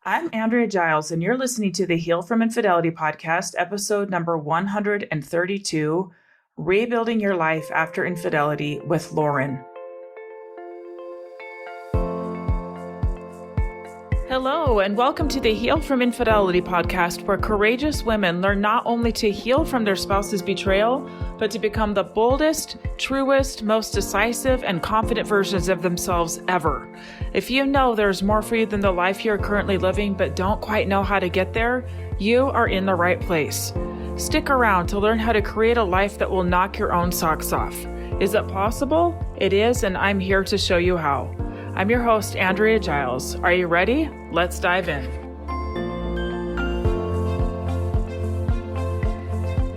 I'm Andrea Giles, and you're listening to the Heal from Infidelity podcast, episode number 132, Rebuilding Your Life After Infidelity with Lauren. Hello, and welcome to the Heal from Infidelity podcast, where courageous women learn not only to heal from their spouse's betrayal, but to become the boldest, truest, most decisive, and confident versions of themselves ever. If you know there's more for you than the life you're currently living, but don't quite know how to get there, you are in the right place. Stick around to learn how to create a life that will knock your own socks off. Is it possible? It is, and I'm here to show you how. I'm your host, Andrea Giles. Are you ready? Let's dive in.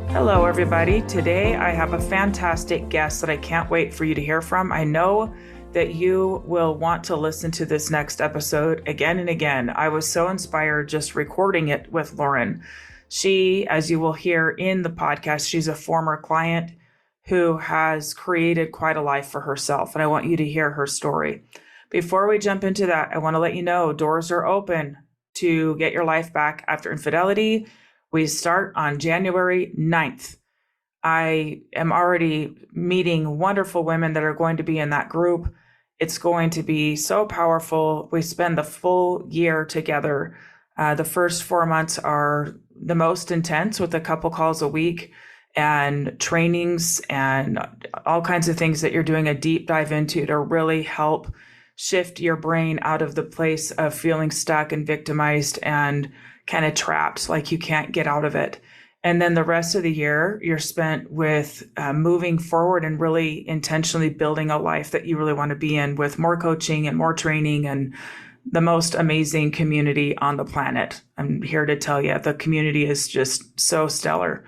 Hello, everybody. Today, I have a fantastic guest that I can't wait for you to hear from. I know that you will want to listen to this next episode again and again. I was so inspired just recording it with Lauren. She, as you will hear in the podcast, she's a former client who has created quite a life for herself, and I want you to hear her story. Before we jump into that, I want to let you know doors are open to get your life back after infidelity. We start on January 9th. I am already meeting wonderful women that are going to be in that group. It's going to be so powerful. We spend the full year together. The first 4 months are the most intense, with a couple calls a week and trainings and all kinds of things that you're doing a deep dive into to really help shift your brain out of the place of feeling stuck and victimized and kind of trapped, like you can't get out of it. And then the rest of the year, you're spent with moving forward and really intentionally building a life that you really want to be in, with more coaching and more training and the most amazing community on the planet. I'm here to tell you, the community is just so stellar.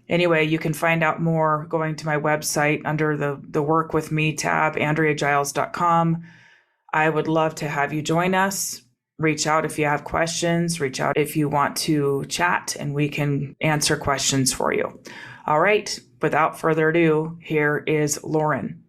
Anyway, you can find out more going to my website under the Work With Me tab, andreagiles.com. I would love to have you join us. Reach out if you have questions. Reach out if you want to chat, and we can answer questions for you. All right, without further ado, here is Lauren.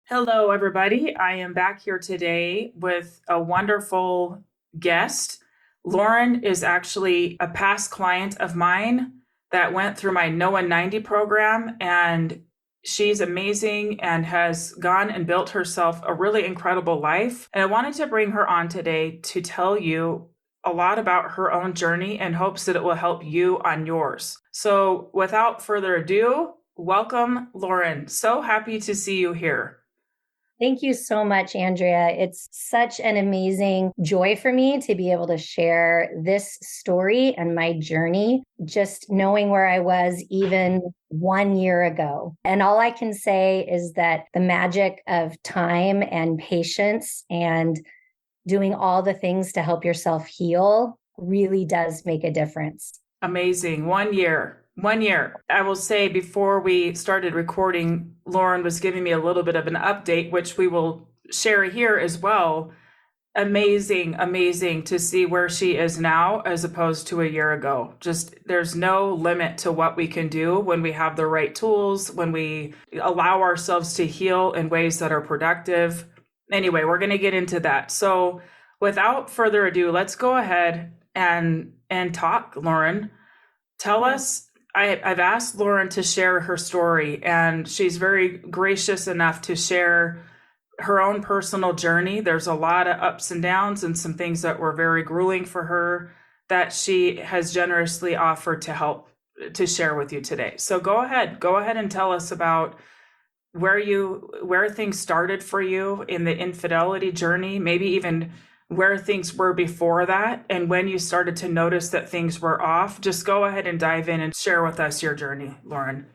Hello, everybody. I am back here today with a wonderful guest. Lauren is actually a past client of mine that went through my NOAA 90 program, and she's amazing and has gone and built herself a really incredible life. And I wanted to bring her on today to tell you a lot about her own journey in hopes that it will help you on yours. So without further ado, welcome, Lauren. So happy to see you here. Thank you so much, Andrea. It's such an amazing joy for me to be able to share this story and my journey, just knowing where I was even 1 year ago. And all I can say is that the magic of time and patience and doing all the things to help yourself heal really does make a difference. Amazing. 1 year. 1 year. I will say, before we started recording, Lauren was giving me a little bit of an update, which we will share here as well. Amazing, amazing to see where she is now as opposed to a year ago. Just there's no limit to what we can do when we have the right tools, when we allow ourselves to heal in ways that are productive. Anyway, we're going to get into that. So without further ado, let's go ahead and talk, Lauren. Tell us. I've asked Lauren to share her story, and she's very gracious enough to share her own personal journey. There's a lot of ups and downs and some things that were very grueling for her that she has generously offered to help to share with you today. So go ahead and tell us about where things started for you in the infidelity journey, maybe even where things were before that, and when you started to notice that things were off. Just go ahead and dive in and share with us your journey, Lauren.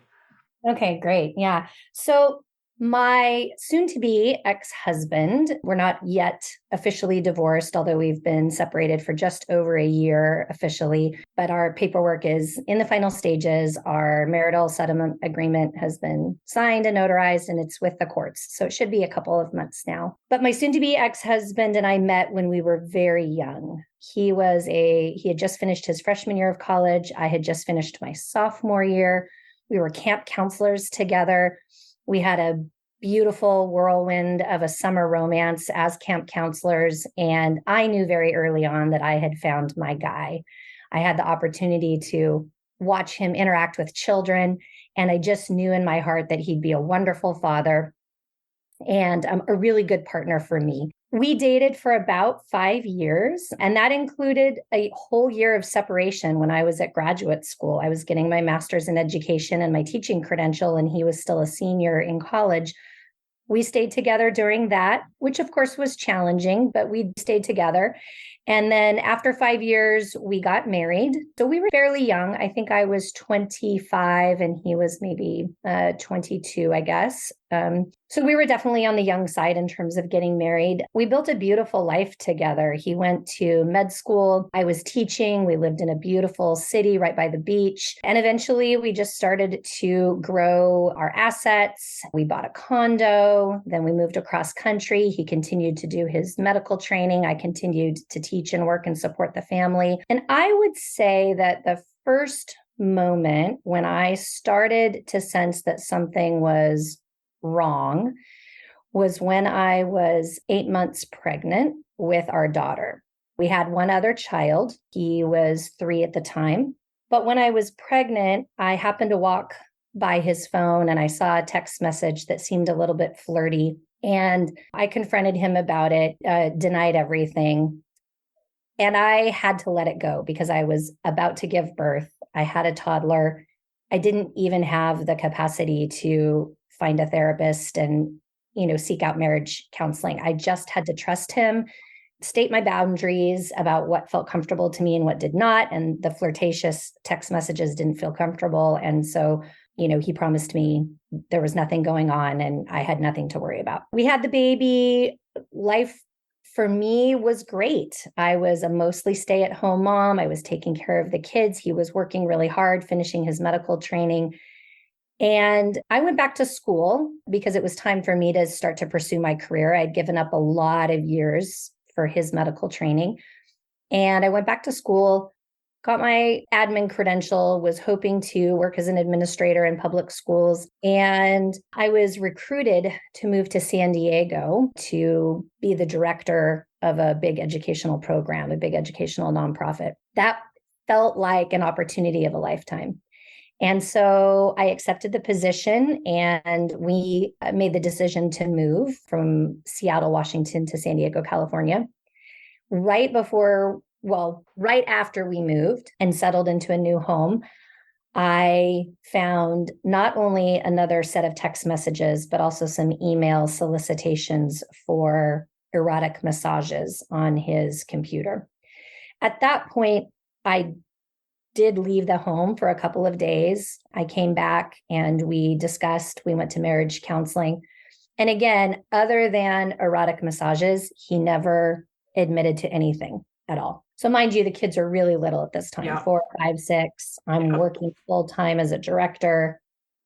Okay, great. Yeah. So my soon-to-be ex-husband, we're not yet officially divorced, although we've been separated for just over a year officially, but our paperwork is in the final stages. Our marital settlement agreement has been signed and notarized, and it's with the courts. So it should be a couple of months now. But my soon-to-be ex-husband and I met when we were very young. He had just finished his freshman year of college. I had just finished my sophomore year. We were camp counselors together. We had a beautiful whirlwind of a summer romance as camp counselors. And I knew very early on that I had found my guy. I had the opportunity to watch him interact with children. And I just knew in my heart that he'd be a wonderful father and a really good partner for me. We dated for about 5 years, and that included a whole year of separation when I was at graduate school. I was getting my master's in education and my teaching credential, and he was still a senior in college. We stayed together during that, which of course was challenging, but we stayed together. And then after 5 years, we got married. So we were fairly young. I think I was 25 and he was maybe 22, I guess. So we were definitely on the young side in terms of getting married. We built a beautiful life together. He went to med school. I was teaching. We lived in a beautiful city right by the beach. And eventually we just started to grow our assets. We bought a condo. Then we moved across country. He continued to do his medical training. I continued to teach and work and support the family. And I would say that the first moment when I started to sense that something was wrong was when I was 8 months pregnant with our daughter. We had one other child. He was 3 at the time. But when I was pregnant, I happened to walk by his phone and I saw a text message that seemed a little bit flirty. And I confronted him about it, denied everything. And I had to let it go because I was about to give birth. I had a toddler. I didn't even have the capacity to find a therapist and, seek out marriage counseling. I just had to trust him, state my boundaries about what felt comfortable to me and what did not. And the flirtatious text messages didn't feel comfortable. And so, he promised me there was nothing going on and I had nothing to worry about. We had the baby. Life for me was great. I was a mostly stay-at-home mom. I was taking care of the kids. He was working really hard, finishing his medical training. And I went back to school because it was time for me to start to pursue my career. I'd given up a lot of years for his medical training. And I went back to school, got my admin credential, was hoping to work as an administrator in public schools. And I was recruited to move to San Diego to be the director of a big educational program, a big educational nonprofit. That felt like an opportunity of a lifetime. And so I accepted the position and we made the decision to move from Seattle, Washington to San Diego, California. Right after we moved and settled into a new home, I found not only another set of text messages, but also some email solicitations for erotic massages on his computer. At that point, I did leave the home for a couple of days. I came back and we went to marriage counseling. And again, other than erotic massages, he never admitted to anything at all. So mind you, the kids are really little at this time, Yeah. 4, 5, 6. I'm working full time as a director.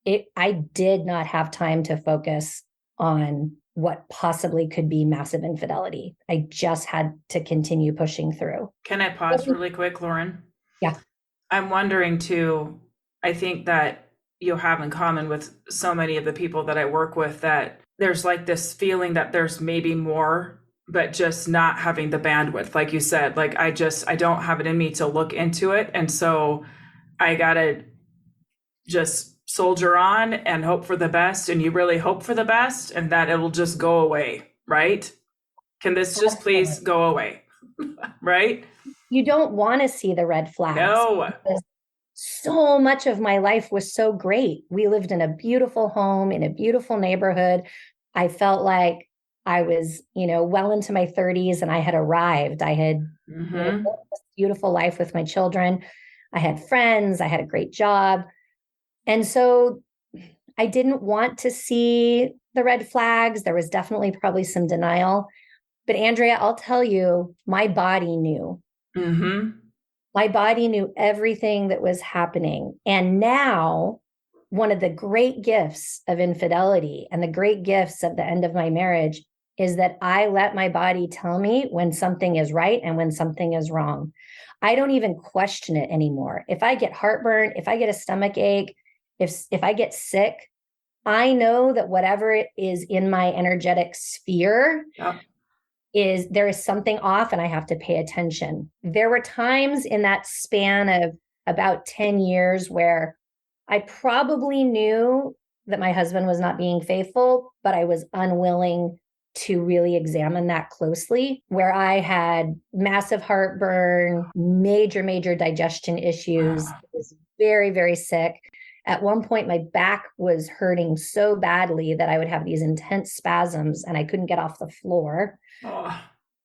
I did not have time to focus on what possibly could be massive infidelity. I just had to continue pushing through. Can I pause really quick, Lauren? Yeah. I'm wondering too, I think that you have in common with so many of the people that I work with that there's like this feeling that there's maybe more, but just not having the bandwidth. Like you said, like I don't have it in me to look into it. And so I got to just soldier on and hope for the best. And you really hope for the best and that it'll just go away, right? Can this just please go away? Right? You don't want to see the red flags. No. So much of my life was so great. We lived in a beautiful home in a beautiful neighborhood. I felt like I was, well into my 30s and I had arrived. I had built this beautiful life with my children. I had friends. I had a great job. And so I didn't want to see the red flags. There was definitely probably some denial. But Andrea, I'll tell you, my body knew. Mm-hmm. My body knew everything that was happening. And now, one of the great gifts of infidelity and the great gifts of the end of my marriage is that I let my body tell me when something is right and when something is wrong. I don't even question it anymore. If I get heartburn, if I get a stomach ache, if I get sick, I know that whatever it is in my energetic sphere Yep. is there is something off and I have to pay attention. There were times in that span of about 10 years where I probably knew that my husband was not being faithful, but I was unwilling to really examine that closely, where I had massive heartburn, major digestion issues, was very, very sick. At one point, my back was hurting so badly that I would have these intense spasms and I couldn't get off the floor. Oh,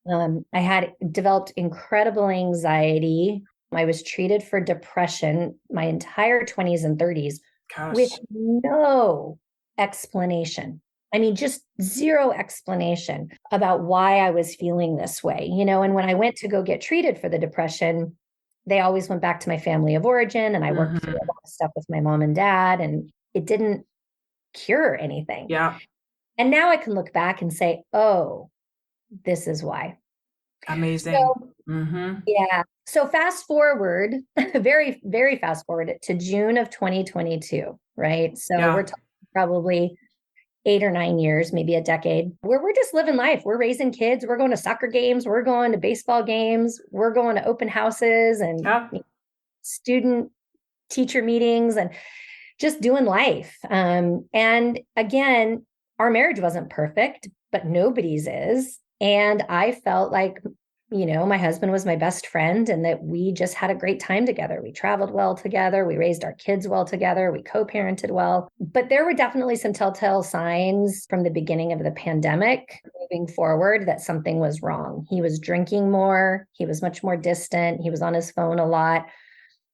I had developed incredible anxiety. I was treated for depression my entire 20s and 30s with gosh. no explanation. I mean, just zero explanation about why I was feeling this way, And when I went to go get treated for the depression, they always went back to my family of origin, and I worked through a lot of stuff with my mom and dad, and it didn't cure anything. Yeah. And now I can look back and say, oh, this is why. Amazing. So, yeah. So fast forward, very fast forward to June of 2022, right? So we're Yeah. talking probably 8 or 9 years, maybe a decade, where we're just living life. We're raising kids. We're going to soccer games. We're going to baseball games. We're going to open houses and Yeah. student teacher meetings and just doing life. And again, our marriage wasn't perfect, but nobody's is. And I felt like, my husband was my best friend and that we just had a great time together. We traveled well together. We raised our kids well together. We co-parented well. But there were definitely some telltale signs from the beginning of the pandemic moving forward that something was wrong. He was drinking more. He was much more distant. He was on his phone a lot.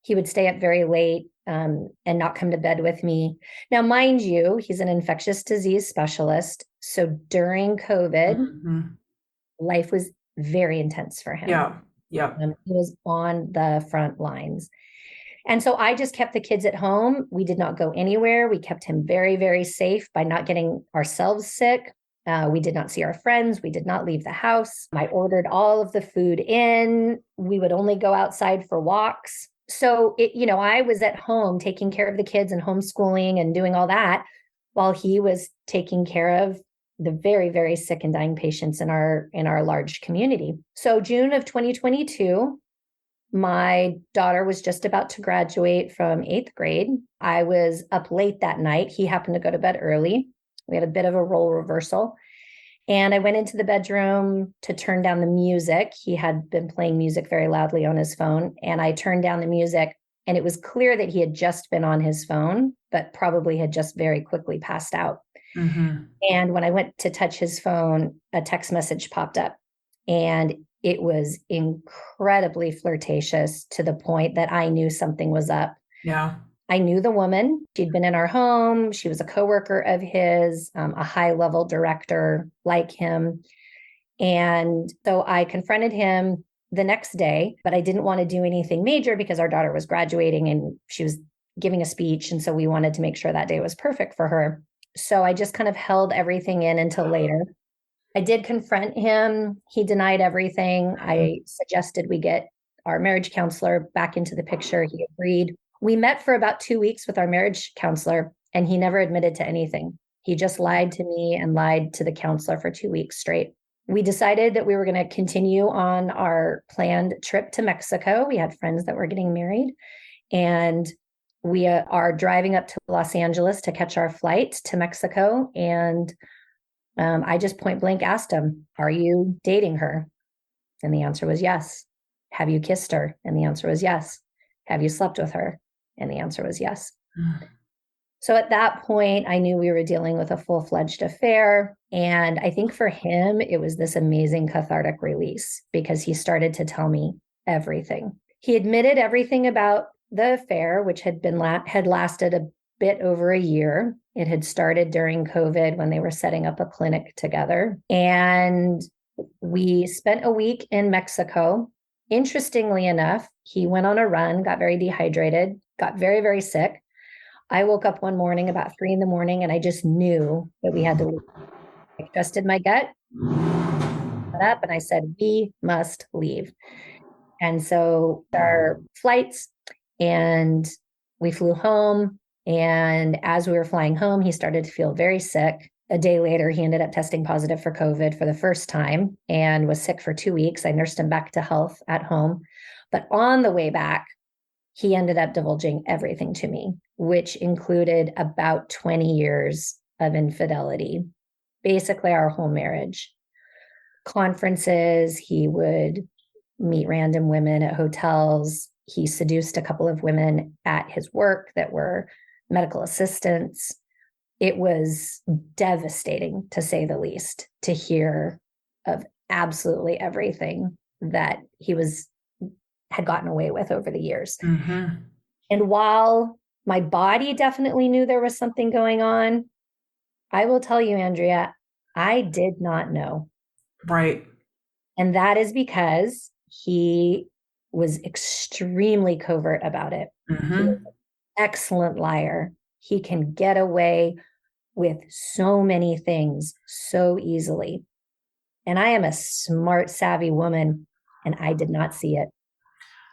He would stay up very late and not come to bed with me. Now, mind you, he's an infectious disease specialist. So during COVID, life was very intense for him. Yeah. Yeah. He was on the front lines. And so I just kept the kids at home. We did not go anywhere. We kept him very, very safe by not getting ourselves sick. We did not see our friends. We did not leave the house. I ordered all of the food in. We would only go outside for walks. So I was at home taking care of the kids and homeschooling and doing all that while he was taking care of the very, very sick and dying patients in our large community. So June of 2022, my daughter was just about to graduate from 8th grade. I was up late that night. He happened to go to bed early. We had a bit of a role reversal. And I went into the bedroom to turn down the music. He had been playing music very loudly on his phone. And I turned down the music, and it was clear that he had just been on his phone, but probably had just very quickly passed out. And when I went to touch his phone, a text message popped up, and it was incredibly flirtatious to the point that I knew something was up. Yeah. I knew the woman. She'd been in our home. She was a coworker of his, a high-level director like him. And so I confronted him the next day, but I didn't want to do anything major because our daughter was graduating and she was giving a speech. And so we wanted to make sure that day was perfect for her. So I just kind of held everything in until later. I did confront him. He denied everything. I suggested we get our marriage counselor back into the picture. He agreed. We met for about 2 weeks with our marriage counselor, and he never admitted to anything. He just lied to me and lied to the counselor for 2 weeks straight. We decided that we were going to continue on our planned trip to Mexico. We had friends that were getting married, and we are driving up to Los Angeles to catch our flight to Mexico. And I just point blank asked him, "Are you dating her?" And the answer was yes. "Have you kissed her?" And the answer was yes. "Have you slept with her?" And the answer was yes. So at that point, I knew we were dealing with a full-fledged affair. And I think for him, it was this amazing cathartic release because he started to tell me everything. He admitted everything about the affair, which had lasted a bit over a year. It had started during COVID when they were setting up a clinic together. And we spent a week in Mexico. Interestingly enough, he went on a run, got very dehydrated, got very, very sick. I woke up one morning about 3 a.m. and I just knew that we had to leave. I trusted my gut, got up, and I said, we must leave. And so our flights, and we flew home. And as we were flying home, he started to feel very sick. A day later, he ended up testing positive for COVID for the first time and was sick for 2 weeks. I nursed him back to health at home. But on the way back, he ended up divulging everything to me, which included about 20 years of infidelity, basically our whole marriage. Conferences, he would meet random women at hotels. He seduced a couple of women at his work that were medical assistants. It was devastating, to say the least, to hear of absolutely everything that he had gotten away with over the years. Mm-hmm. And while my body definitely knew there was something going on, I will tell you, Andrea, I did not know. Right. And that is because he was extremely covert about it. Mm-hmm. He was an excellent liar. He can get away with so many things so easily. And I am a smart, savvy woman, and I did not see it.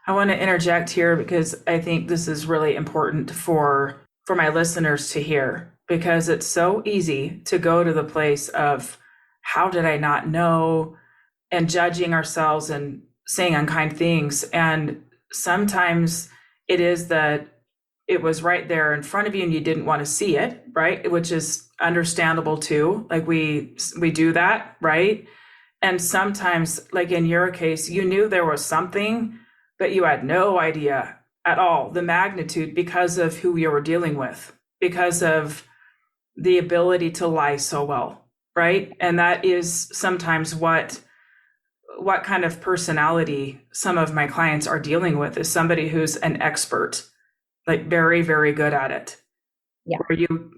I want to interject here because I think this is really important for my listeners to hear, because it's so easy to go to the place of how did I not know, and judging ourselves and saying unkind things. And sometimes it is that it was right there in front of you and you didn't want to see it, right? Which is understandable too. Like we do that, right? And sometimes, like in your case, you knew there was something, but you had no idea at all the magnitude because of who you were dealing with, because of the ability to lie so well, right? And that is sometimes what kind of personality some of my clients are dealing with, is somebody who's an expert, like very, very good at it. Yeah.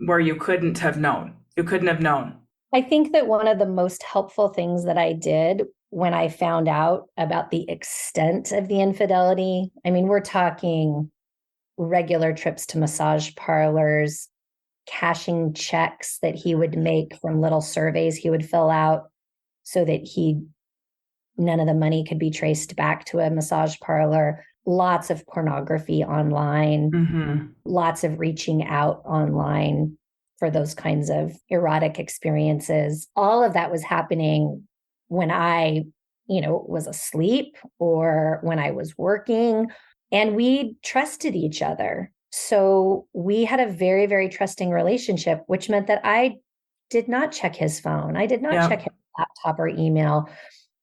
Where you couldn't have known. You couldn't have known. I think that one of the most helpful things that I did when I found out about the extent of the infidelity, I mean, we're talking regular trips to massage parlors, cashing checks that he would make from little surveys he would fill out so that none of the money could be traced back to a massage parlor, lots of pornography online, Mm-hmm. lots of reaching out online for those kinds of erotic experiences. All of that was happening when I, was asleep or when I was working, and we trusted each other. So we had a very, very trusting relationship, which meant that I did not check his phone. I did not check his laptop or email.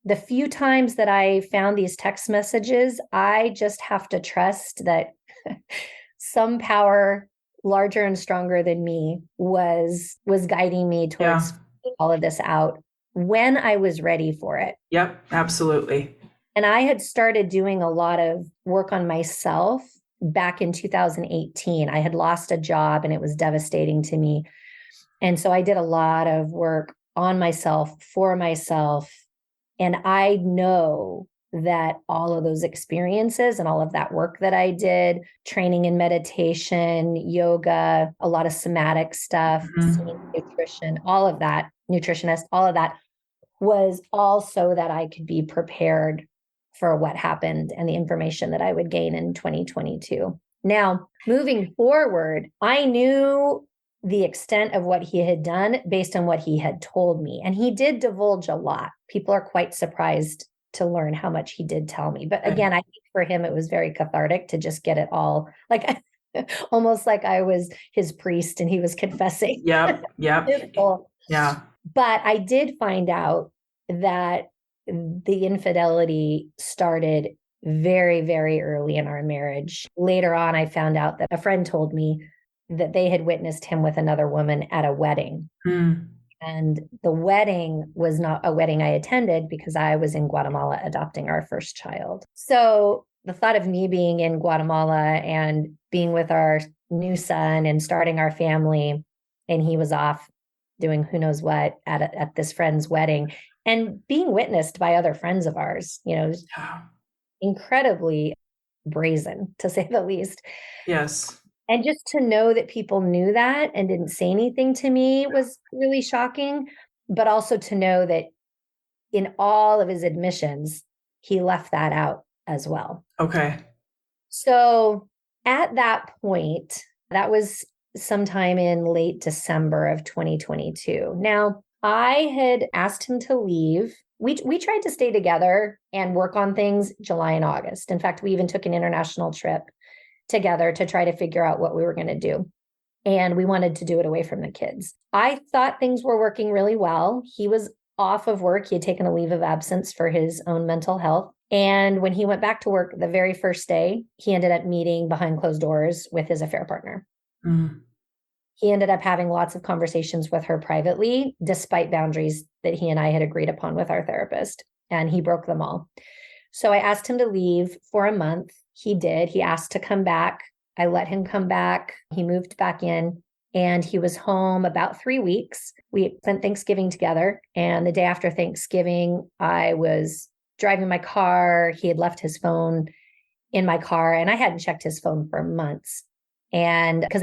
The few times that I found these text messages, I just have to trust that some power larger and stronger than me was guiding me towards all of this out when I was ready for it. Yep, absolutely. And I had started doing a lot of work on myself back in 2018. I had lost a job and it was devastating to me. And so I did a lot of work on myself, for myself. And I know that all of those experiences and all of that work that I did, training in meditation, yoga, a lot of somatic stuff, nutrition, all of that, nutritionist, all of that was all so that I could be prepared for what happened and the information that I would gain in 2022. Now, moving forward, I knew the extent of what he had done based on what he had told me. And he did divulge a lot. People are quite surprised to learn how much he did tell me. But again, I think for him, it was very cathartic to just get it all, like almost like I was his priest and he was confessing. Yep. Yeah. But I did find out that the infidelity started very, very early in our marriage. Later on, I found out that a friend told me that they had witnessed him with another woman at a wedding. And the wedding was not a wedding I attended because I was in Guatemala adopting our first child. So the thought of me being in Guatemala and being with our new son and starting our family, and he was off doing who knows what at this friend's wedding and being witnessed by other friends of ours, incredibly brazen, to say the least. Yes. And just to know that people knew that and didn't say anything to me was really shocking. But also to know that in all of his admissions, he left that out as well. Okay. So at that point, that was sometime in late December of 2022. Now, I had asked him to leave. We tried to stay together and work on things July and August. In fact, we even took an international trip together to try to figure out what we were going to do. And we wanted to do it away from the kids. I thought things were working really well. He was off of work. He had taken a leave of absence for his own mental health. And when he went back to work the very first day, he ended up meeting behind closed doors with his affair partner. Mm. He ended up having lots of conversations with her privately, despite boundaries that he and I had agreed upon with our therapist, and he broke them all. So I asked him to leave for a month. He did. He asked to come back. I let him come back. He moved back in and he was home about 3 weeks. We spent Thanksgiving together. And the day after Thanksgiving, I was driving my car. He had left his phone in my car and I hadn't checked his phone for months. And because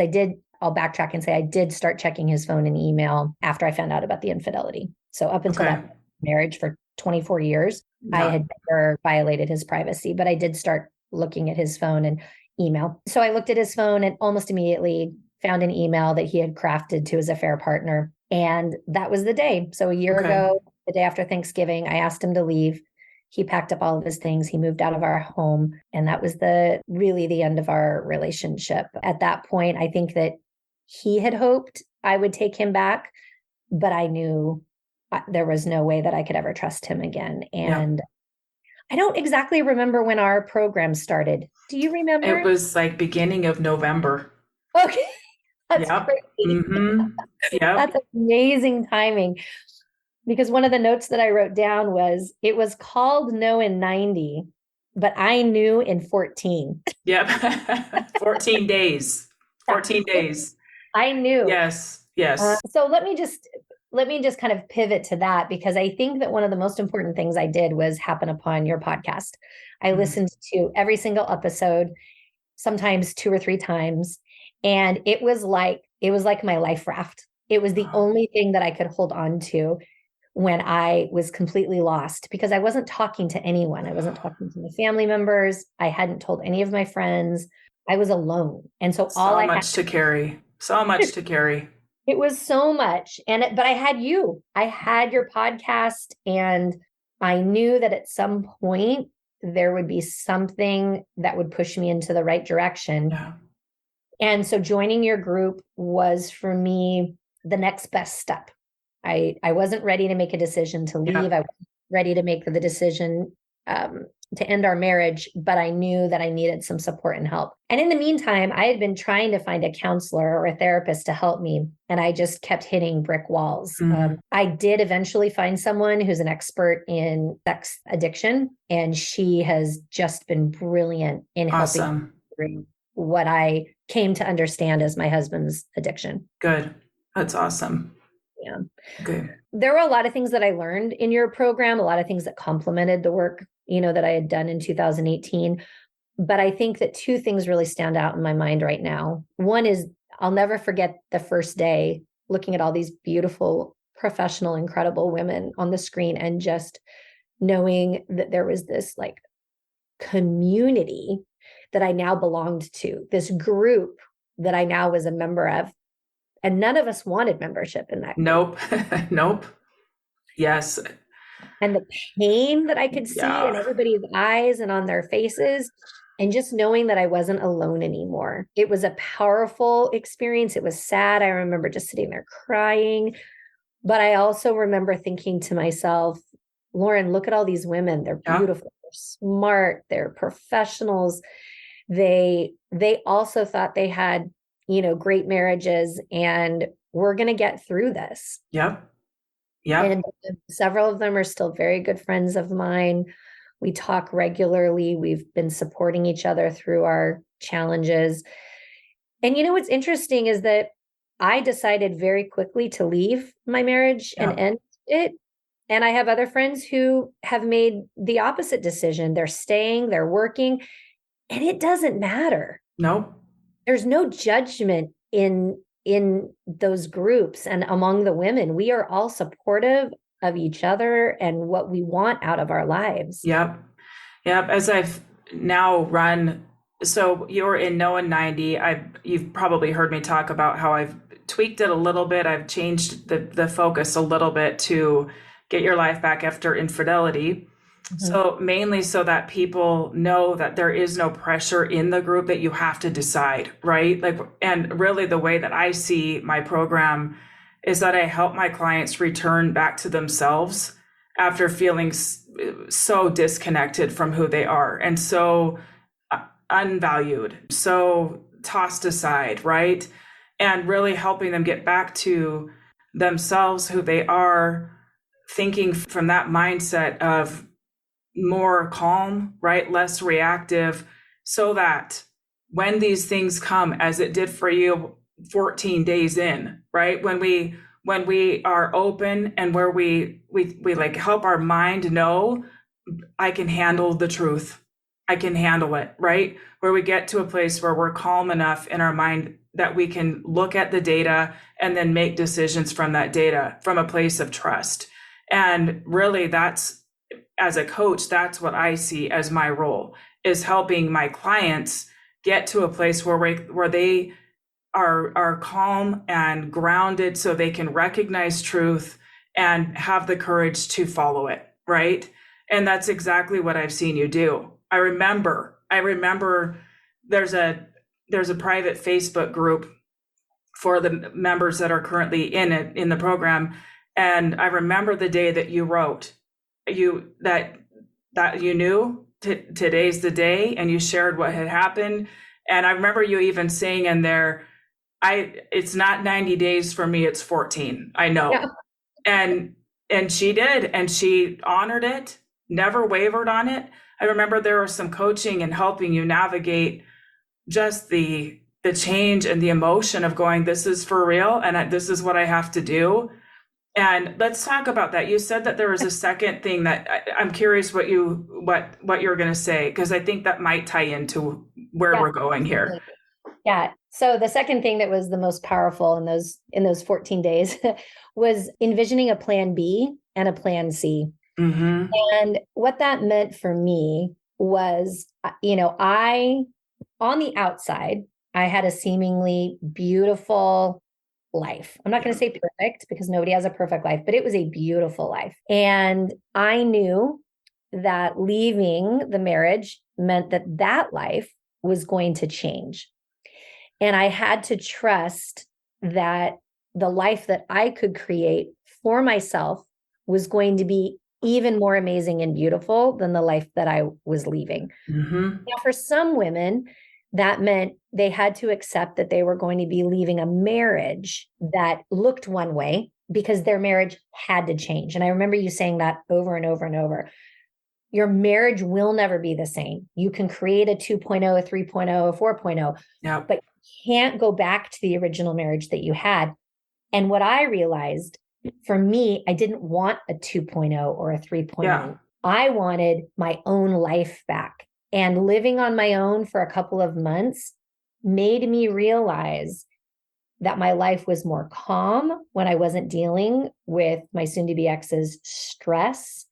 I'll backtrack and say I did start checking his phone and email after I found out about the infidelity. So up until that marriage for 24 years, I had never violated his privacy, but I did start looking at his phone and email. So I looked at his phone and almost immediately found an email that he had crafted to his affair partner. And that was the day. So a year ago, the day after Thanksgiving, I asked him to leave. He packed up all of his things. He moved out of our home. And that was really the end of our relationship. At that point, I think that he had hoped I would take him back, but I knew there was no way that I could ever trust him again. And I don't exactly remember when our program started. Do you remember? It was like beginning of November. Okay. That's great. Mm-hmm. That's amazing timing. Because one of the notes that I wrote down was, it was called no in 90, but I knew in 14. Yep. 14 days. 14 days. I knew. Yes. So let me just kind of pivot to that, because I think that one of the most important things I did was happen upon your podcast. I listened to every single episode, sometimes 2 or 3 times. And it was like my life raft. It was the only thing that I could hold on to when I was completely lost, because I wasn't talking to anyone. I wasn't talking to my family members. I hadn't told any of my friends. I was alone. And so so much to carry. It was so much. But I had you. I had your podcast, and I knew that at some point there would be something that would push me into the right direction. Yeah. And so joining your group was, for me, the next best step. I wasn't ready to make a decision to leave. I wasn't ready to make the decision to end our marriage, but I knew that I needed some support and help. And in the meantime, I had been trying to find a counselor or a therapist to help me, and I just kept hitting brick walls. I did eventually find someone who's an expert in sex addiction, and she has just been brilliant in helping me through what I came to understand as my husband's addiction. Good. That's awesome. Yeah. Good. There were a lot of things that I learned in your program, a lot of things that complemented the work, that I had done in 2018. But I think that 2 things really stand out in my mind right now. One is, I'll never forget the first day looking at all these beautiful, professional, incredible women on the screen, and just knowing that there was this like community that I now belonged to, this group that I now was a member of. And none of us wanted membership in that group. Nope. Yes. And the pain that I could see in everybody's eyes and on their faces, and just knowing that I wasn't alone anymore. It was a powerful experience. It was sad. I remember just sitting there crying. But I also remember thinking to myself, Lauren, look at all these women. They're beautiful. They're smart. They're professionals. They also thought they had great marriages, and we're going to get through this. Yep. And several of them are still very good friends of mine. We talk regularly. We've been supporting each other through our challenges. And what's interesting is that I decided very quickly to leave my marriage and end it. And I have other friends who have made the opposite decision. They're staying, they're working, and it doesn't matter. Nope. There's no judgment in those groups and among the women. We are all supportive of each other and what we want out of our lives. Yep. As I've now run So you're in No and 90. You've probably heard me talk about how I've tweaked it a little bit. I've changed the focus a little bit to get your life back after infidelity. Mhm. So mainly so that people know that there is no pressure in the group that you have to decide, right? Like, and really the way that I see my program is that I help my clients return back to themselves after feeling so disconnected from who they are and so unvalued, so tossed aside, right? And really helping them get back to themselves, who they are, thinking from that mindset of more calm, right? Less reactive, so that when these things come, as it did for you 14 days in, right? When we are open and where we like help our mind know I can handle the truth. I can handle it, right? Where we get to a place where we're calm enough in our mind that we can look at the data and then make decisions from that data from a place of trust. And really that's, as a coach, that's what I see as my role, is helping my clients get to a place where they are calm and grounded so they can recognize truth and have the courage to follow it, right? And that's exactly what I've seen you do. I remember there's a private Facebook group for the members that are currently in it, in the program. And I remember the day that you wrote you that you knew today's the day, and you shared what had happened. And I remember you even saying in there, it's not 90 days for me, it's 14. I Yeah. know. And she did, and she honored it, never wavered on it. I remember there was some coaching and helping you navigate just the change and the emotion of going, this is for real, and this is what I have to do. And let's talk about that. You said that there was a second thing that I'm curious what you're going to say, because I think that might tie into where Yeah. we're going here. Yeah. So the second thing that was the most powerful in those 14 days was envisioning a plan B and a plan C. Mm-hmm. And what that meant for me was, I, on the outside, I had a seemingly beautiful life. I'm not going to say perfect because nobody has a perfect life, but it was a beautiful life. And I knew that leaving the marriage meant that that life was going to change. And I had to trust that the life that I could create for myself was going to be even more amazing and beautiful than the life that I was leaving. Mm-hmm. Now, for some women, that meant they had to accept that they were going to be leaving a marriage that looked one way because their marriage had to change. And I remember you saying that over and over and over. Your marriage will never be the same. You can create a 2.0, a 3.0, a 4.0, Yep. but you can't go back to the original marriage that you had. And what I realized for me, I didn't want a 2.0 or a 3.0. Yeah. I wanted my own life back. And living on my own for a couple of months made me realize that my life was more calm when I wasn't dealing with my soon to be ex's stress,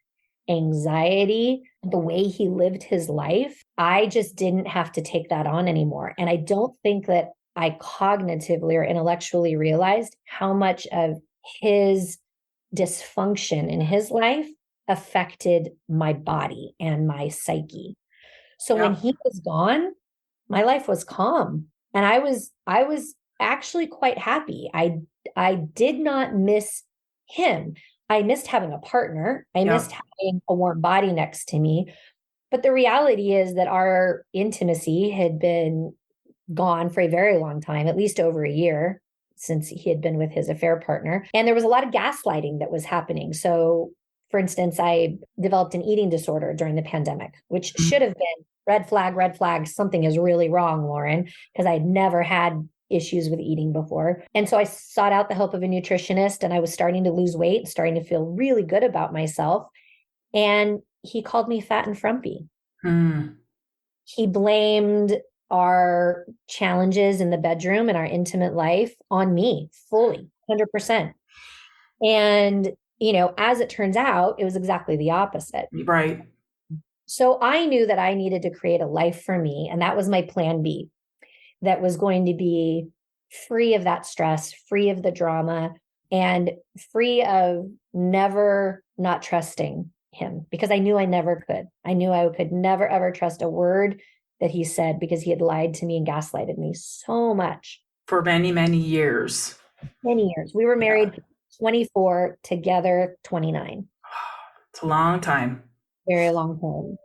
anxiety, the way he lived his life. I just didn't have to take that on anymore. And I don't think that I cognitively or intellectually realized how much of his dysfunction in his life affected my body and my psyche. So when Yep. he was gone, my life was calm and I was actually quite happy. I did not miss him. I missed having a partner. I missed Yep. having a warm body next to me. But the reality is that our intimacy had been gone for a very long time, at least over a year since he had been with his affair partner. And there was a lot of gaslighting that was happening. So, for instance, I developed an eating disorder during the pandemic, which should have been red flag, something is really wrong, Lauren, because I had never had issues with eating before. And so I sought out the help of a nutritionist and I was starting to lose weight, starting to feel really good about myself. And he called me fat and frumpy. Mm. He blamed our challenges in the bedroom and our intimate life on me fully, 100%. And, as it turns out, it was exactly the opposite. Right. So I knew that I needed to create a life for me. And that was my plan B, that was going to be free of that stress, free of the drama, and free of never not trusting him, because I knew I never could. I knew I could never, ever trust a word that he said, because he had lied to me and gaslighted me so much. For many, many years. Many years. We were Yeah. married 24, together 29. It's a long time. Very long time.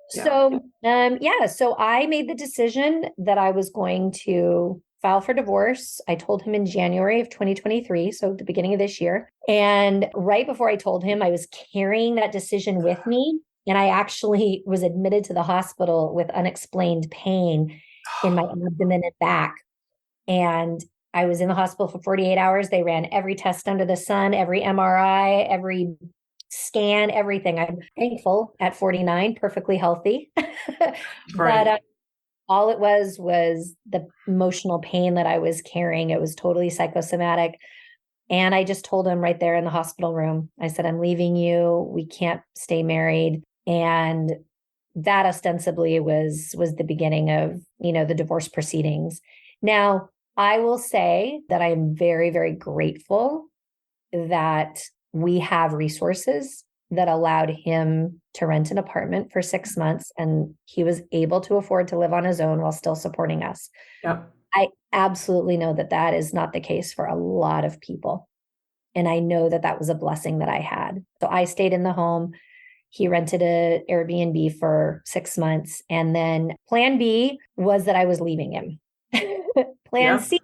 Yeah. So I made the decision that I was going to file for divorce. I told him in January of 2023, so the beginning of this year. And right before I told him, I was carrying that decision with me. And I actually was admitted to the hospital with unexplained pain in my abdomen and back. And I was in the hospital for 48 hours. They ran every test under the sun, every MRI, every scan, everything. I'm thankful at 49, perfectly healthy. Right. But all it was the emotional pain that I was carrying. It was totally psychosomatic. And I just told him right there in the hospital room, I said, I'm leaving you. We can't stay married. And that ostensibly was the beginning of, the divorce proceedings. Now, I will say that I am very, very grateful that we have resources that allowed him to rent an apartment for 6 months, and he was able to afford to live on his own while still supporting us. Yep. I absolutely know that that is not the case for a lot of people. And I know that that was a blessing that I had. So I stayed in the home. He rented an Airbnb for 6 months. And then plan B was that I was leaving him. Plan C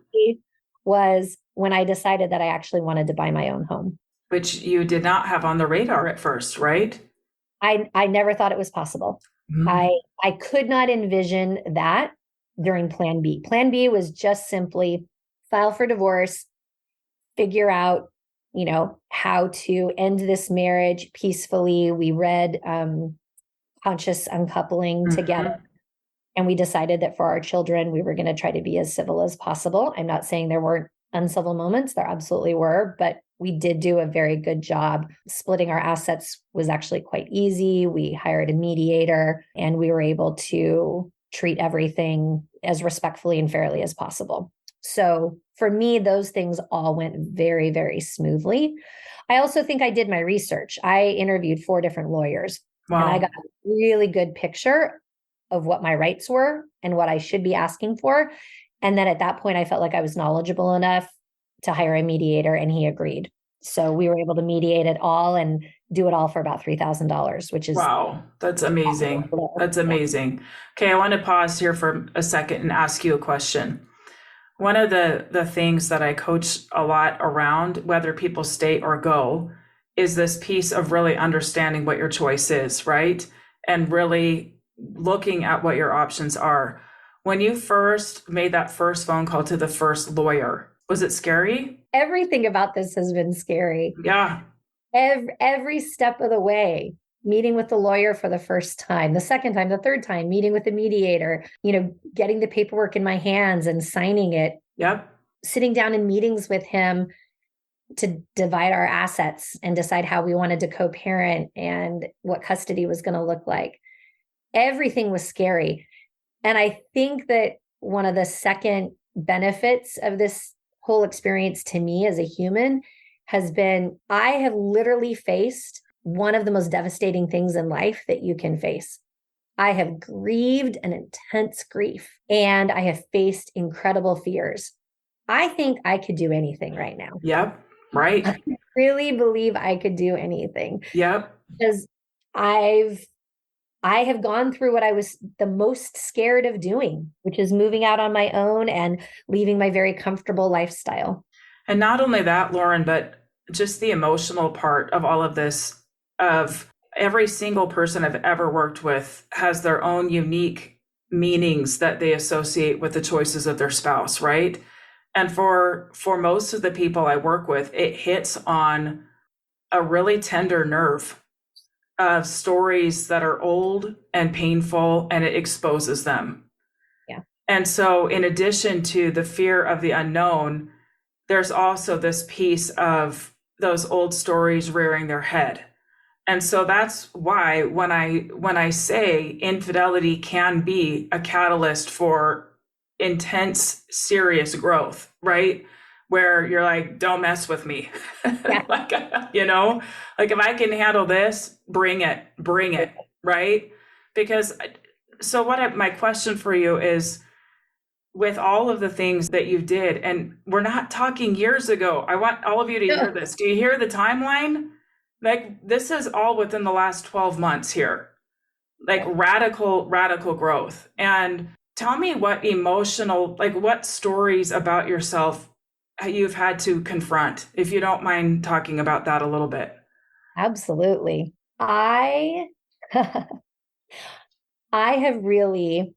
was when I decided that I actually wanted to buy my own home. Which you did not have on the radar at first, right? I never thought it was possible. Mm. I could not envision that during plan B. Plan B was just simply file for divorce, figure out, how to end this marriage peacefully. We read Conscious Uncoupling together. And we decided that for our children, we were going to try to be as civil as possible. I'm not saying there weren't uncivil moments. There absolutely were, but we did do a very good job. Splitting our assets was actually quite easy. We hired a mediator, and we were able to treat everything as respectfully and fairly as possible. So for me, those things all went very, very smoothly. I also think I did my research. I interviewed 4 different lawyers. Wow. And I got a really good picture of what my rights were and what I should be asking for. And then at that point, I felt like I was knowledgeable enough to hire a mediator, and he agreed. So we were able to mediate it all and do it all for about $3,000, which is wow. That's amazing. That's amazing. Okay, I want to pause here for a second and ask you a question. One of the things that I coach a lot around, whether people stay or go, is this piece of really understanding what your choice is, right? And really looking at what your options are. When you first made that first phone call to the first lawyer, was it scary? Everything about this has been scary. Yeah. Every step of the way, meeting with the lawyer for the first time, the second time, the third time, meeting with the mediator, getting the paperwork in my hands and signing it. Yep. Sitting down in meetings with him to divide our assets and decide how we wanted to co-parent and what custody was going to look like. Everything was scary. And I think that one of the second benefits of this whole experience to me as a human has been, I have literally faced one of the most devastating things in life that you can face. I have grieved an intense grief, and I have faced incredible fears. I think I could do anything right now. Yep. Right. I really believe I could do anything. Yep. Because I have gone through what I was the most scared of doing, which is moving out on my own and leaving my very comfortable lifestyle. And not only that, Lauren, but just the emotional part of all of this, of every single person I've ever worked with has their own unique meanings that they associate with the choices of their spouse, right? And for most of the people I work with, it hits on a really tender nerve of stories that are old and painful, and it exposes them. Yeah. And so in addition to the fear of the unknown, there's also this piece of those old stories rearing their head. And so that's why when I say infidelity can be a catalyst for intense, serious growth, right? Where you're like, don't mess with me. Yeah. Like, like if I can handle this, bring it, right? Because so my question for you is, with all of the things that you did, and we're not talking years ago. I want all of you to hear No. this. Do you hear the timeline? Like, this is all within the last 12 months here, like Yeah. radical growth. And tell me what stories about yourself you've had to confront, if you don't mind talking about that a little bit. Absolutely. I I have really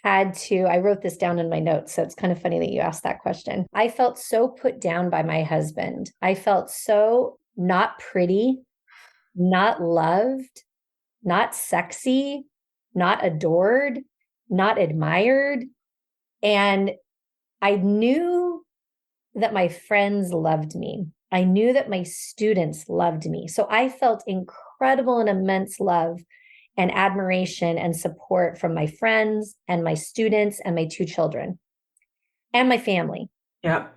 had to, I wrote this down in my notes, so it's kind of funny that you asked that question. I felt so put down by my husband. I felt so not pretty, not loved, not sexy, not adored, not admired. And I knew that my friends loved me. I knew that my students loved me. So I felt incredible and immense love and admiration and support from my friends and my students and my two children and my family. Yeah.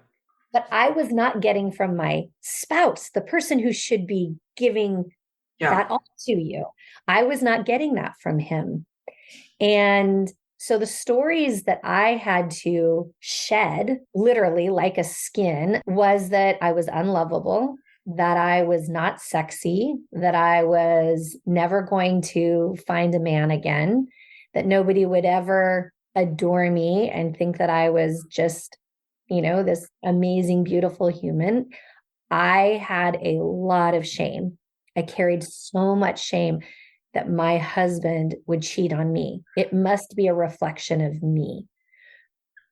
But I was not getting from my spouse, the person who should be giving Yeah. that all to you. I was not getting that from him. And so the stories that I had to shed, literally like a skin, was that I was unlovable, that I was not sexy, that I was never going to find a man again, that nobody would ever adore me and think that I was just, this amazing, beautiful human. I had a lot of shame. I carried so much shame that my husband would cheat on me. It must be a reflection of me.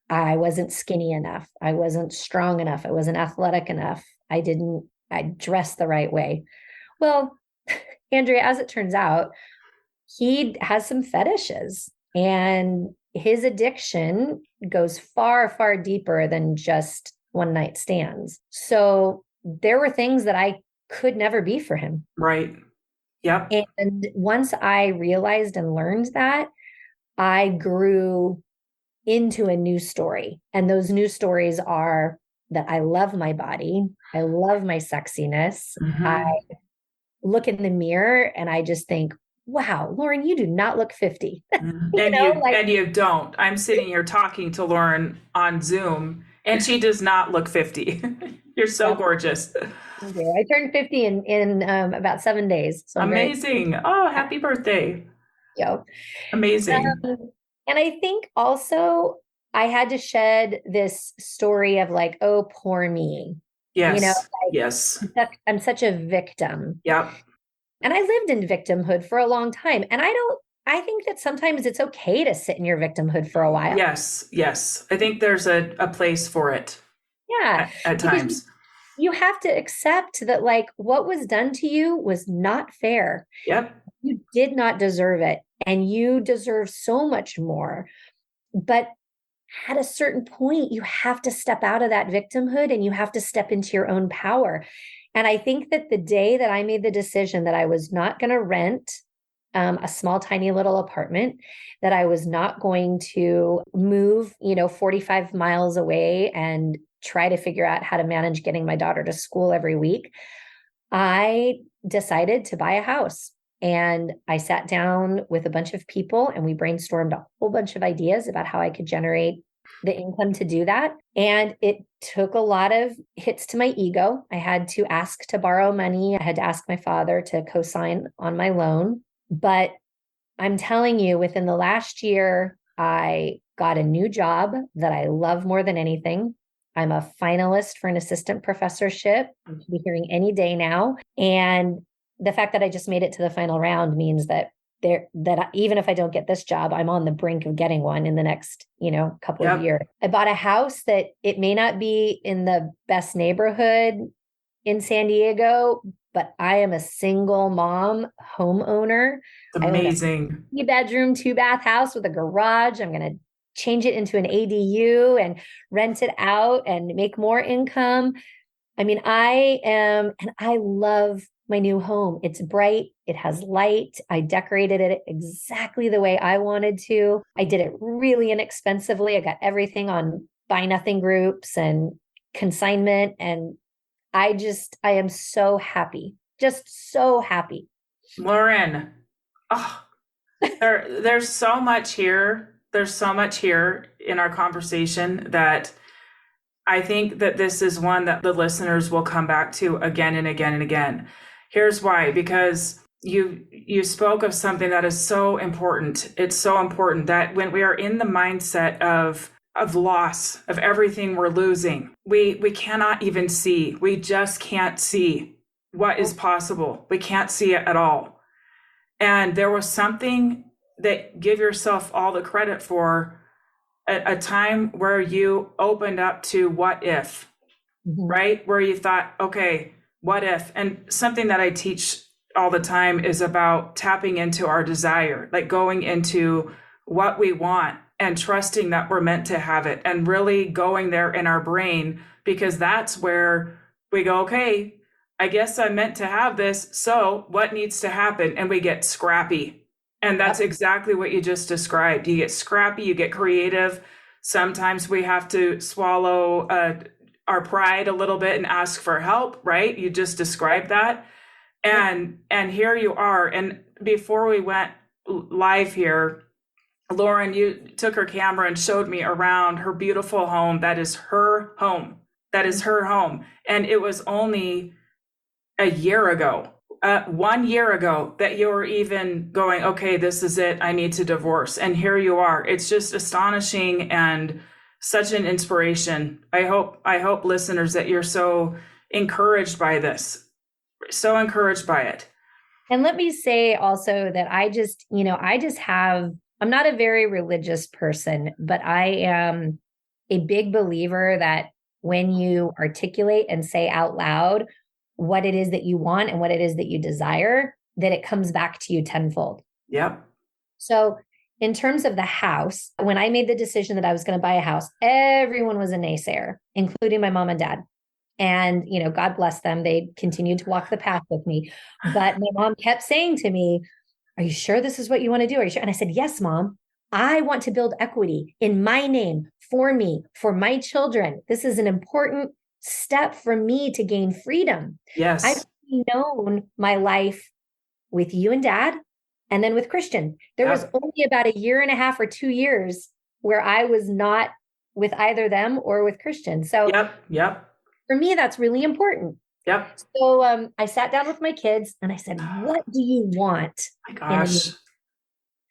I wasn't skinny enough. I wasn't strong enough. I wasn't athletic enough. I dressed the right way. Well, Andrea, as it turns out, he has some fetishes and his addiction goes far, far deeper than just one night stands. So there were things that I could never be for him. Right. Yep. And once I realized and learned that, I grew into a new story. And those new stories are that I love my body. I love my sexiness. I Mm-hmm. look in the mirror and I just think, wow, Lauren, you do not look 50. Mhm. And you Like, and you don't. I'm sitting here talking to Lauren on Zoom, and she does not look 50. You're so yep, gorgeous. I turned 50 in about 7 days. So I'm very excited. Amazing. Oh, happy birthday. Yo. Amazing. And I think also I had to shed this story of like, oh, poor me. Yes. Like Yes. I'm such a victim. Yep. And I lived in victimhood for a long time. And I think that sometimes it's okay to sit in your victimhood for a while. Yes. Yes. I think there's a place for it Yeah. at Because times. you have to accept that like what was done to you was not fair. Yep. You did not deserve it. And you deserve so much more. But at a certain point, you have to step out of that victimhood and you have to step into your own power. And I think that the day that I made the decision that I was not going to rent a small, tiny little apartment, that I was not going to move, 45 miles away and try to figure out how to manage getting my daughter to school every week, I decided to buy a house. And I sat down with a bunch of people and we brainstormed a whole bunch of ideas about how I could generate the income to do that. And it took a lot of hits to my ego. I had to ask to borrow money. I had to ask my father to co-sign on my loan. But I'm telling you, within the last year, I got a new job that I love more than anything. I'm a finalist for an assistant professorship. I should be hearing any day now. And the fact that I just made it to the final round means that even if I don't get this job, I'm on the brink of getting one in the next, couple of Yep. years. I bought a house that it may not be in the best neighborhood in San Diego, but I am a single mom homeowner. It's I own a amazing. 3-bedroom, 2-bath house with a garage. I'm going to change it into an ADU and rent it out and make more income. I mean, and I love my new home. It's bright, It has light. I decorated it exactly the way I wanted to. I did it really inexpensively. I got everything on buy nothing groups and consignment. And I am so happy, just so happy. Lauren, oh, there's so much here. There's so much here in our conversation that I think that this is one that the listeners will come back to again and again and again. Here's why, because you spoke of something that is so important. It's so important that when we are in the mindset of loss, of everything we're losing, we cannot even see. We just can't see what is possible. We can't see it at all. And there was something that give yourself all the credit for, a time where you opened up to what if, right? Where you thought, okay, what if? And something that I teach all the time is about tapping into our desire, like going into what we want and trusting that we're meant to have it and really going there in our brain, because that's where we go, okay, I guess I'm meant to have this. So what needs to happen? And we get scrappy. And that's exactly what you just described. You get scrappy, you get creative. Sometimes we have to swallow our pride a little bit and ask for help, right? You just described that. And here you are. And before we went live here, Lauren, you took her camera and showed me around her beautiful home. That is her home. That is her home. And it was only a year ago, 1 year ago, that you were even going, okay, this is it. I need to divorce. And here you are. It's just astonishing and such an inspiration. I hope listeners that you're so encouraged by this, so encouraged by it. And let me say also that I'm not a very religious person, but I am a big believer that when you articulate and say out loud what it is that you want and what it is that you desire, that it comes back to you tenfold. Yep. So in terms of the house, when I made the decision that I was going to buy a house, everyone was a naysayer, including my mom and dad. And, God bless them. They continued to walk the path with me. But my mom kept saying to me, are you sure this is what you want to do? Are you sure? And I said, yes, Mom. I want to build equity in my name, for me, for my children. This is an important step for me to gain freedom. Yes. I've known my life with you and Dad, and then with Christian. There was only about a year and a half or 2 years where I was not with either them or with Christian. So Yep. For me, that's really important. Yep. So I sat down with my kids and I said, what do you want? My gosh,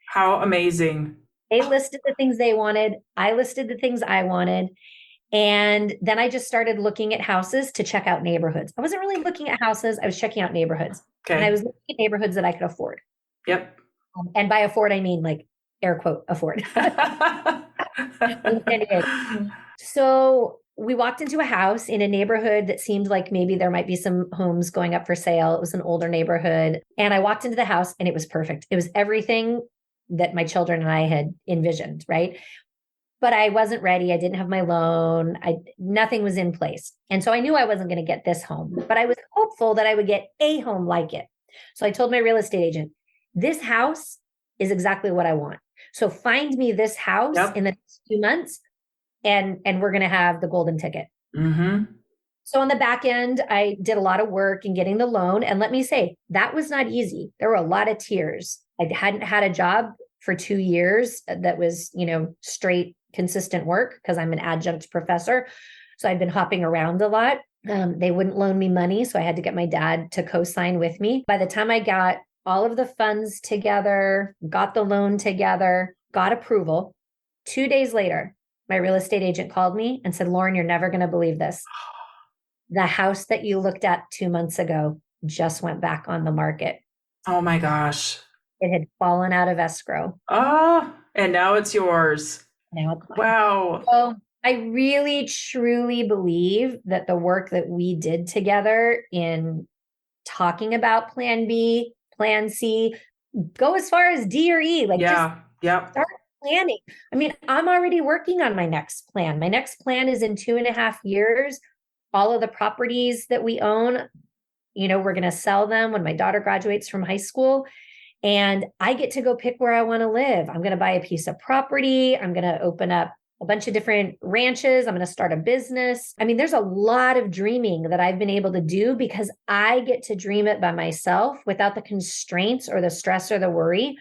how amazing. They listed the things they wanted. I listed the things I wanted. And then I just started looking at houses to check out neighborhoods. I wasn't really looking at houses. I was checking out neighborhoods. Okay. And I was looking at neighborhoods that I could afford. Yep. And by afford, I mean like air quote afford. So we walked into a house in a neighborhood that seemed like maybe there might be some homes going up for sale. It was an older neighborhood. And I walked into the house and it was perfect. It was everything that my children and I had envisioned, right? But I wasn't ready. I didn't have my loan. Nothing was in place. And so I knew I wasn't going to get this home, but I was hopeful that I would get a home like it. So I told my real estate agent, this house is exactly what I want. So find me this house in the next 2 months and we're going to have the golden ticket. Mm-hmm. So on the back end, I did a lot of work in getting the loan. And let me say, that was not easy. There were a lot of tears. I hadn't had a job for 2 years that was, straight, consistent work because I'm an adjunct professor. So I'd been hopping around a lot. They wouldn't loan me money. So I had to get my dad to co-sign with me. By the time I got all of the funds together, got the loan together, got approval, 2 days later, my real estate agent called me and said, Lauren, you're never going to believe this. The house that you looked at 2 months ago just went back on the market. Oh my gosh. It had fallen out of escrow. Oh, and now it's yours. Now it's mine. Wow. So I really, truly believe that the work that we did together in talking about plan B, plan C, go as far as D or E, just start planning. I mean, I'm already working on my next plan. My next plan is in 2.5 years. All of the properties that we own, we're going to sell them when my daughter graduates from high school. And I get to go pick where I want to live. I'm going to buy a piece of property. I'm going to open up a bunch of different ranches. I'm going to start a business. I mean, there's a lot of dreaming that I've been able to do because I get to dream it by myself without the constraints or the stress or the worry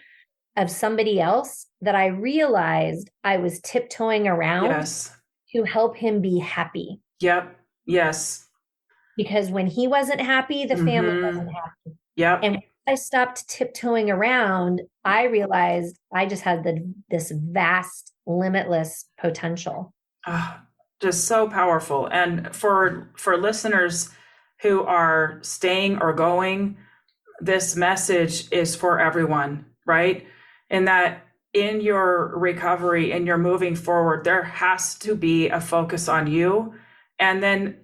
of somebody else that I realized I was tiptoeing around Yes. to help him be happy. Yep. Yes. Because when he wasn't happy, the family wasn't happy. Yep. And when I stopped tiptoeing around, I realized I just had this vast, limitless potential. Just so powerful. And for listeners who are staying or going, this message is for everyone, right? And that in your recovery and you're moving forward, there has to be a focus on you. And then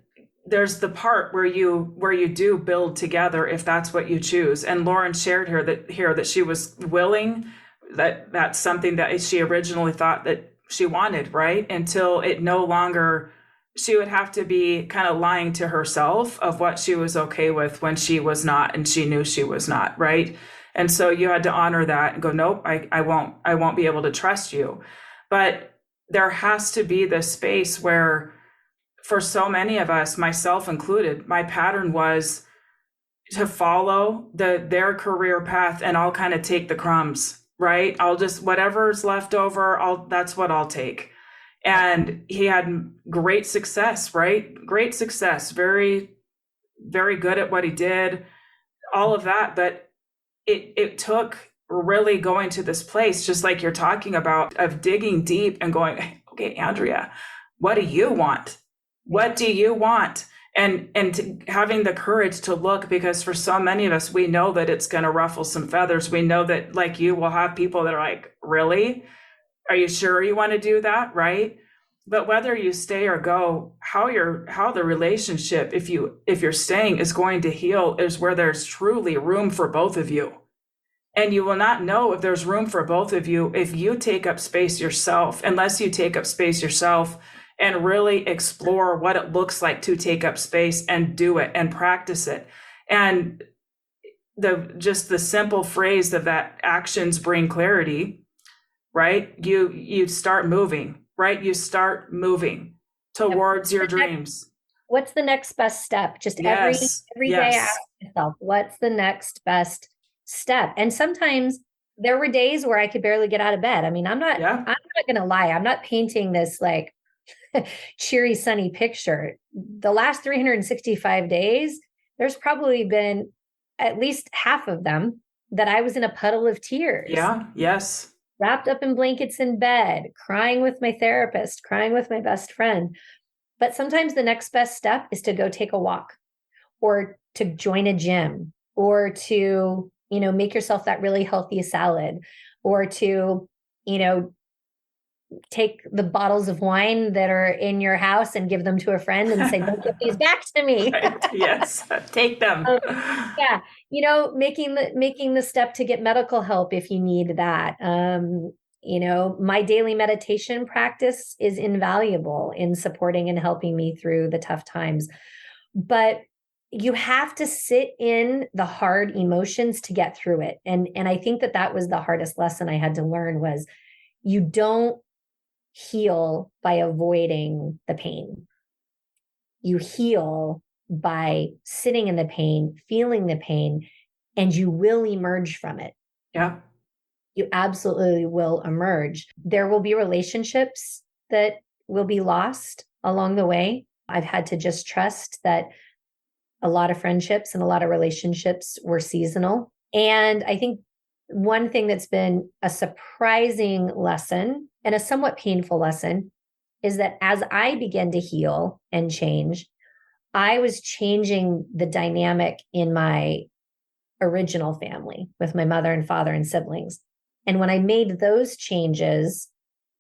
there's the part where you do build together if that's what you choose. And Lauren shared that she was willing, that's something that she originally thought that she wanted, right? Until it no longer, she would have to be kind of lying to herself of what she was okay with when she was not, and she knew she was not, right? And so you had to honor that and go, nope, I won't be able to trust you. But there has to be this space where, for so many of us, myself included, my pattern was to follow their career path, and I'll kind of take the crumbs, right? I'll just, whatever's left over, that's what I'll take. And he had great success, right? Great success, very, very good at what he did, all of that. But it took really going to this place, just like you're talking about, of digging deep and going, okay, Andrea, what do you want? What do you want? And having the courage to look, because for so many of us, we know that it's going to ruffle some feathers. We know that, like you, will have people that are like, really? Are you sure you want to do that? Right? But whether you stay or go, how the relationship, if you're staying, is going to heal is where there's truly room for both of you. And you will not know if there's room for both of you if you take up space yourself, unless you take up space yourself and really explore what it looks like to take up space and do it and practice it. And the simple phrase of that, actions bring clarity, right? You start moving, right? You start moving towards your dreams. What's the next best step? Just every day I ask myself, what's the next best step? And sometimes there were days where I could barely get out of bed. I mean, I'm not going to lie. I'm not painting this like cheery, sunny picture. The last 365 days, there's probably been at least half of them that I was in a puddle of tears. Yeah. Yes. Wrapped up in blankets in bed, crying with my therapist, crying with my best friend. But sometimes the next best step is to go take a walk, or to join a gym, or to, make yourself that really healthy salad, or to, take the bottles of wine that are in your house and give them to a friend and say, don't give these back to me. Right. Yes. Take them. Yeah. Making the step to get medical help if you need that. My daily meditation practice is invaluable in supporting and helping me through the tough times. But you have to sit in the hard emotions to get through it. And I think that was the hardest lesson I had to learn, was you don't heal by avoiding the pain. You heal by sitting in the pain, feeling the pain, and you will emerge from it. Yeah. You absolutely will emerge. There will be relationships that will be lost along the way. I've had to just trust that a lot of friendships and a lot of relationships were seasonal. And I think one thing that's been a surprising lesson, and a somewhat painful lesson, is that as I began to heal and change, I was changing the dynamic in my original family with my mother and father and siblings. And when I made those changes,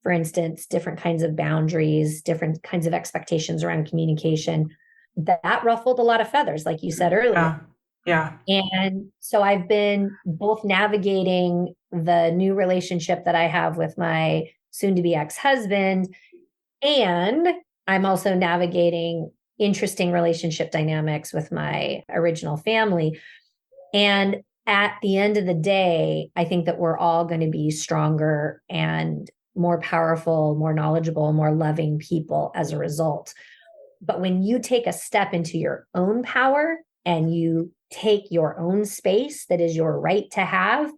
for instance, different kinds of boundaries, different kinds of expectations around communication, that ruffled a lot of feathers, like you said earlier. Yeah. And so I've been both navigating the new relationship that I have with my soon-to-be ex-husband, and I'm also navigating interesting relationship dynamics with my original family. And at the end of the day, I think that we're all going to be stronger and more powerful, more knowledgeable, more loving people as a result. But when you take a step into your own power and you take your own space that is your right to have,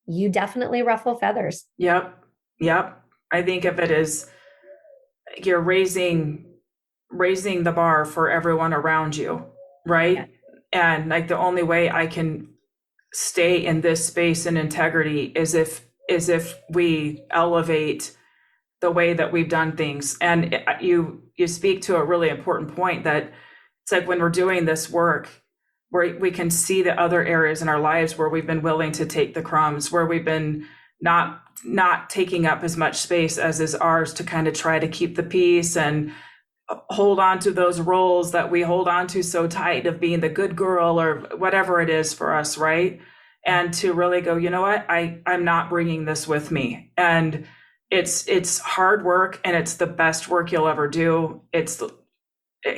you definitely ruffle feathers. Yep. Yep. I think of it as you're raising the bar for everyone around you, right? Yeah. And like the only way I can stay in this space and integrity is if we elevate the way that we've done things. And you speak to a really important point, that it's like when we're doing this work, where we can see the other areas in our lives where we've been willing to take the crumbs, where we've been not taking up as much space as is ours, to kind of try to keep the peace and hold on to those roles that we hold on to so tight, of being the good girl or whatever it is for us, right? And to really go, you know what, I'm not bringing this with me. And it's hard work, and it's the best work you'll ever do.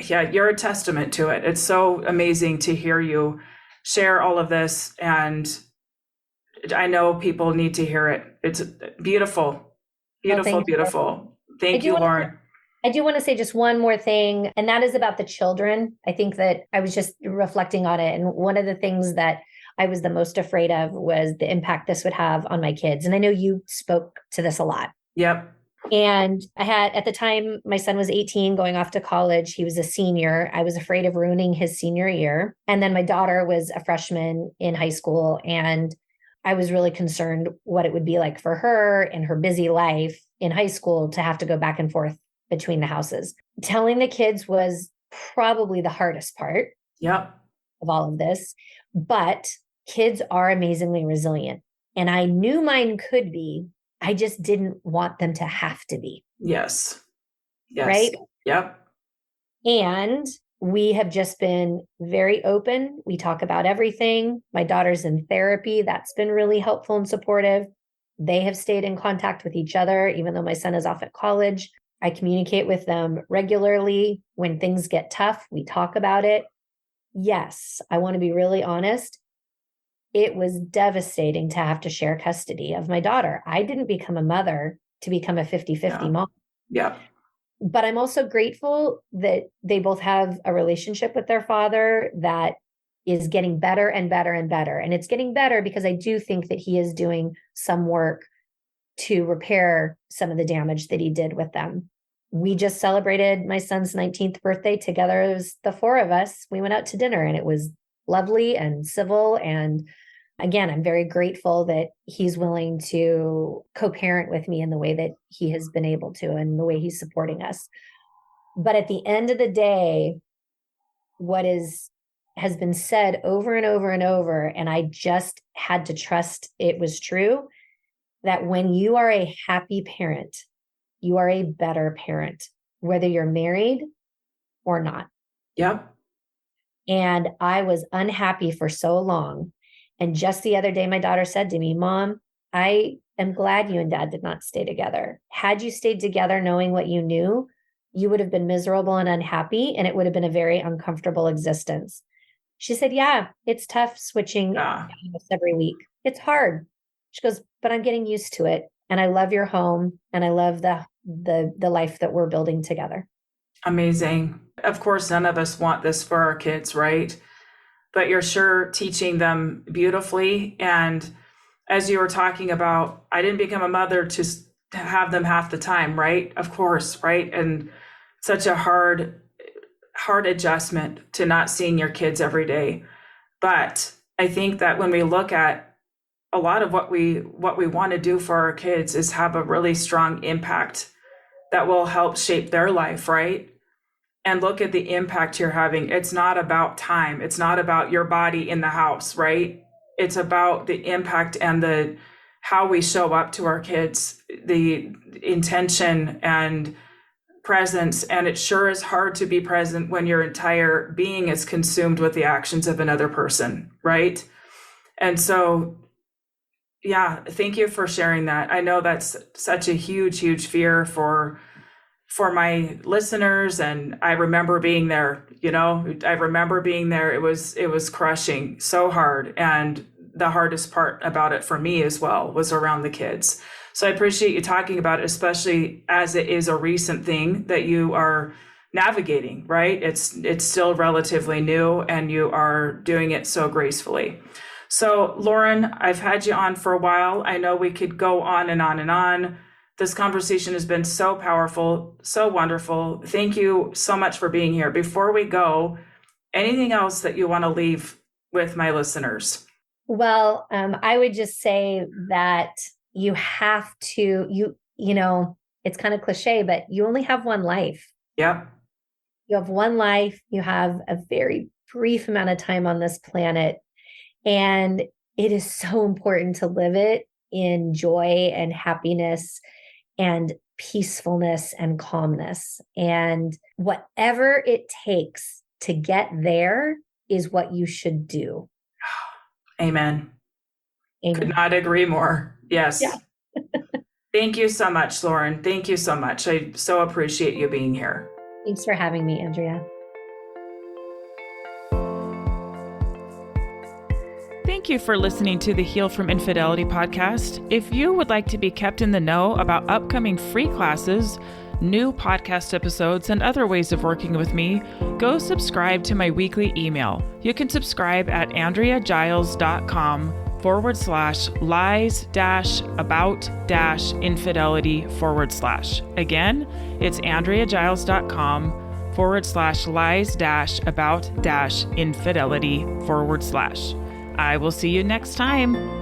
Yeah, you're a testament to it. It's so amazing to hear you share all of this, and I know people need to hear it. It's beautiful, beautiful, Well, beautiful. I Thank do you, want Lauren. I do want to say just one more thing, and that is about the children. I think that I was just reflecting on it. And one of the things that I was the most afraid of was the impact this would have on my kids. And I know you spoke to this a lot. Yep. And I had, at the time, my son was 18 going off to college. He was a senior. I was afraid of ruining his senior year. And then my daughter was a freshman in high school. And I was really concerned what it would be like for her in her busy life in high school to have to go back and forth between the houses. Telling the kids was probably the hardest part Yep. of all of this, but kids are amazingly resilient. And I knew mine could be, I just didn't want them to have to be. Yes. Yes. Right. Yep. And we have just been very open. We talk about everything. My daughter's in therapy. That's been really helpful and supportive. They have stayed in contact with each other, even though my son is off at college. I communicate with them regularly. When things get tough, we talk about it. Yes, I want to be really honest. It was devastating to have to share custody of my daughter. I didn't become a mother to become a 50-50 mom. Yeah. But I'm also grateful that they both have a relationship with their father that is getting better and better and better. And it's getting better because I do think that he is doing some work to repair some of the damage that he did with them. We just celebrated my son's 19th birthday together. It was the four of us. We went out to dinner and it was lovely and civil. And again, I'm very grateful that he's willing to co-parent with me in the way that he has been able to and the way he's supporting us. But at the end of the day, what has been said over and over and over, and I just had to trust it was true, that when you are a happy parent, you are a better parent, whether you're married or not. Yep. And I was unhappy for so long. And just the other day, my daughter said to me, Mom, I am glad you and Dad did not stay together. Had you stayed together knowing what you knew, you would have been miserable and unhappy, and it would have been a very uncomfortable existence. She said, yeah, it's tough switching every week. It's hard. She goes, but I'm getting used to it. And I love your home. And I love the life that we're building together. Amazing. Of course, none of us want this for our kids, right? But you're sure teaching them beautifully. And as you were talking about, I didn't become a mother to have them half the time, right? Of course, right? And such a hard adjustment to not seeing your kids every day. But I think that when we look at a lot of what we want to do for our kids is have a really strong impact that will help shape their life, right? And look at the impact you're having. It's not about time. It's not about your body in the house, right? It's about the impact and how we show up to our kids, the intention and presence. And it sure is hard to be present when your entire being is consumed with the actions of another person, right? And so, yeah, thank you for sharing that. I know that's such a huge, huge fear for for my listeners. And I remember being there, I remember being there. It was crushing so hard. And the hardest part about it for me as well was around the kids. So I appreciate you talking about it, especially as it is a recent thing that you are navigating, right? It's still relatively new and you are doing it so gracefully. So Lauren, I've had you on for a while. I know we could go on and on and on. This conversation has been so powerful, so wonderful. Thank you so much for being here. Before we go, anything else that you want to leave with my listeners? Well, I would just say that you have to, it's kind of cliche, but you only have one life. Yep. You have one life. You have a very brief amount of time on this planet. And it is so important to live it in joy and happiness and peacefulness and calmness. And whatever it takes to get there is what you should do. Amen. Amen. Could not agree more. Yes. Yeah. Thank you so much, Lauren. Thank you so much. I so appreciate you being here. Thanks for having me, Andrea. Thank you for listening to the Heal from Infidelity podcast. If you would like to be kept in the know about upcoming free classes, new podcast episodes, and other ways of working with me, go subscribe to my weekly email. You can subscribe at andreagiles.com/lies-about-infidelity/. Again, it's andreagiles.com/lies-about-infidelity/. I will see you next time.